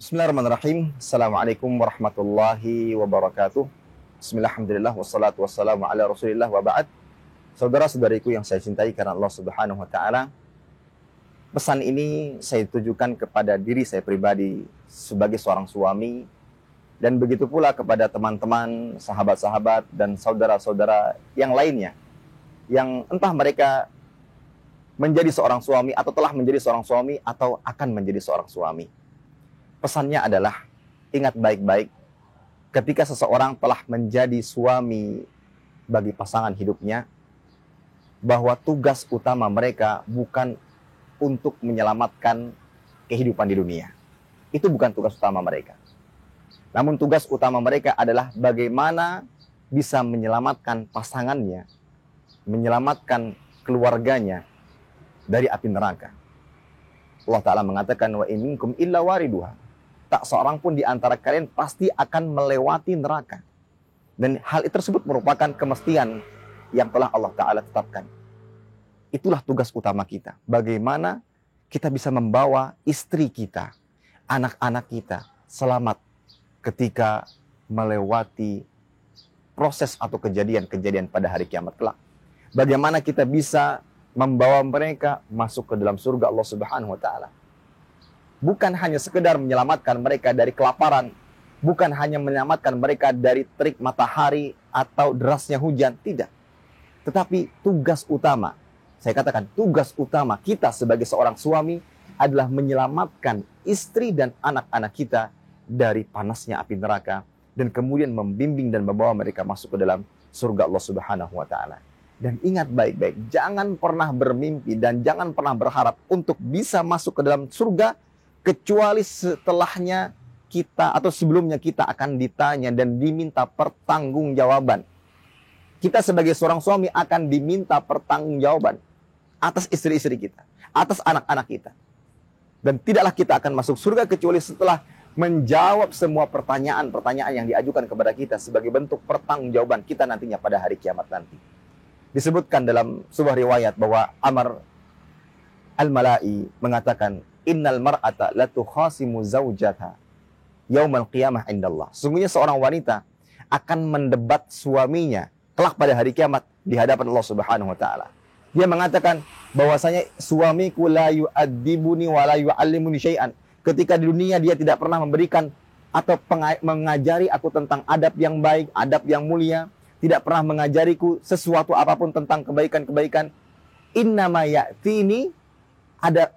Bismillahirrahmanirrahim. Assalamualaikum warahmatullahi wabarakatuh. Bismillahirrahmanirrahim. Wassalatu wassalamu ala rasulillah wa ba'd. Saudara-saudariku yang saya cintai karena Allah subhanahu wa ta'ala, pesan ini saya tujukan kepada diri saya pribadi sebagai seorang suami, dan begitu pula kepada teman-teman, sahabat-sahabat, dan saudara-saudara yang lainnya, yang entah mereka menjadi seorang suami atau telah menjadi seorang suami atau akan menjadi seorang suami. Pesannya adalah, ingat baik-baik, ketika seseorang telah menjadi suami bagi pasangan hidupnya, bahwa tugas utama mereka bukan untuk menyelamatkan kehidupan di dunia. Itu bukan tugas utama mereka. Namun tugas utama mereka adalah bagaimana bisa menyelamatkan pasangannya, menyelamatkan keluarganya dari api neraka. Allah Ta'ala mengatakan, wa in minkum illa wariduha. Tak seorang pun di antara kalian pasti akan melewati neraka. Dan hal itu tersebut merupakan kemestian yang telah Allah Ta'ala tetapkan. Itulah tugas utama kita. Bagaimana kita bisa membawa istri kita, anak-anak kita selamat ketika melewati proses atau kejadian-kejadian pada hari kiamat kelak. Bagaimana kita bisa membawa mereka masuk ke dalam surga Allah Subhanahu wa Ta'ala. Bukan hanya sekedar menyelamatkan mereka dari kelaparan, bukan hanya menyelamatkan mereka dari terik matahari atau derasnya hujan, tidak. Tetapi tugas utama, saya katakan tugas utama kita sebagai seorang suami adalah menyelamatkan istri dan anak-anak kita dari panasnya api neraka, dan kemudian membimbing dan membawa mereka masuk ke dalam surga Allah Subhanahu wa Ta'ala. Dan ingat baik-baik, jangan pernah bermimpi dan jangan pernah berharap untuk bisa masuk ke dalam surga kecuali setelahnya kita atau sebelumnya kita akan ditanya dan diminta pertanggungjawaban. Kita sebagai seorang suami akan diminta pertanggungjawaban atas istri-istri kita, atas anak-anak kita. Dan tidaklah kita akan masuk surga kecuali setelah menjawab semua pertanyaan-pertanyaan yang diajukan kepada kita sebagai bentuk pertanggungjawaban kita nantinya pada hari kiamat nanti. Disebutkan dalam sebuah riwayat bahwa Amr al-Mala'i mengatakan, innal mar'ata la tukhasimu zawjatha yaumal qiyamah indallah. Sungguhnya seorang wanita akan mendebat suaminya kelak pada hari kiamat di hadapan Allah Subhanahu wa Ta'ala. Dia mengatakan bahwasanya suamiku la yu'addibuni wa la yu'allimuni syai'an. Ketika di dunia dia tidak pernah memberikan atau mengajari aku tentang adab yang baik, adab yang mulia, tidak pernah mengajariku sesuatu apapun tentang kebaikan-kebaikan. Innama ya'tini,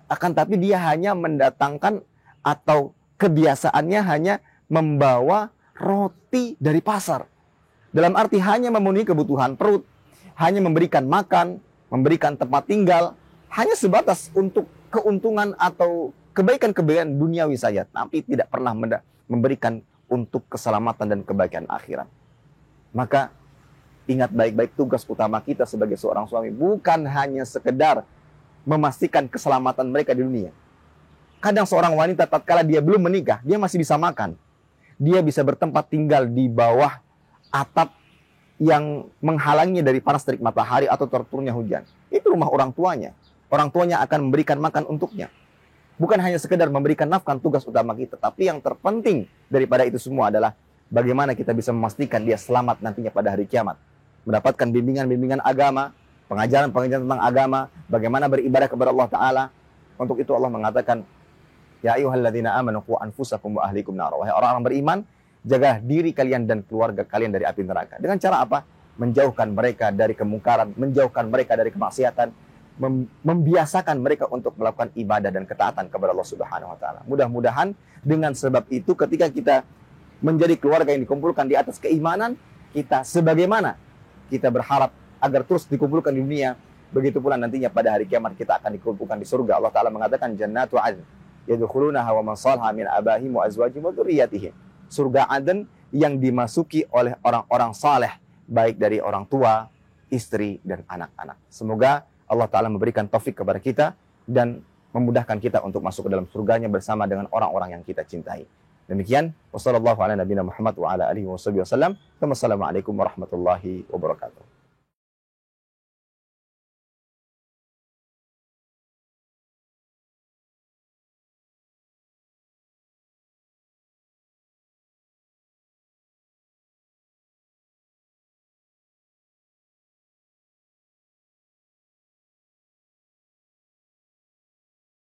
akan tapi dia hanya mendatangkan atau kebiasaannya hanya membawa roti dari pasar. Dalam arti hanya memenuhi kebutuhan perut, hanya memberikan makan, memberikan tempat tinggal, hanya sebatas untuk keuntungan atau kebaikan-kebaikan duniawi saja, tapi tidak pernah memberikan untuk keselamatan dan kebaikan akhirat. Maka ingat baik-baik, tugas utama kita sebagai seorang suami bukan hanya sekedar memastikan keselamatan mereka di dunia. Kadang seorang wanita tatkala dia belum menikah, dia masih bisa makan. Dia bisa bertempat tinggal di bawah atap yang menghalanginya dari panas terik matahari atau terturunnya hujan. Itu rumah orang tuanya. Orang tuanya akan memberikan makan untuknya. Bukan hanya sekedar memberikan nafkah, tugas utama kita. Tapi yang terpenting daripada itu semua adalah bagaimana kita bisa memastikan dia selamat nantinya pada hari kiamat. Mendapatkan bimbingan-bimbingan agama, pengajaran-pengajaran tentang agama, bagaimana beribadah kepada Allah Ta'ala. Untuk itu Allah mengatakan, ya ayyuhalladzina amanu qu anfusakum wa ahlikum nar. Wahai orang-orang beriman, jaga diri kalian dan keluarga kalian dari api neraka. Dengan cara apa? Menjauhkan mereka dari kemungkaran, menjauhkan mereka dari kemaksiatan, membiasakan mereka untuk melakukan ibadah dan ketaatan kepada Allah Subhanahu wa Ta'ala. Mudah-mudahan dengan sebab itu ketika kita menjadi keluarga yang dikumpulkan di atas keimanan, kita sebagaimana kita berharap agar terus dikumpulkan di dunia, begitu pula nantinya pada hari kiamat kita akan dikumpulkan di surga. Allah Ta'ala mengatakan, jannatu adn yadkhulunaha wa man salaha min abahim wa azwajihim wa dzurriyyatihim. Surga Aden yang dimasuki oleh orang-orang saleh, baik dari orang tua, istri, dan anak-anak. Semoga Allah Ta'ala memberikan taufik kepada kita dan memudahkan kita untuk masuk ke dalam surganya bersama dengan orang-orang yang kita cintai. Demikian, wassalamualaikum warahmatullahi wabarakatuh.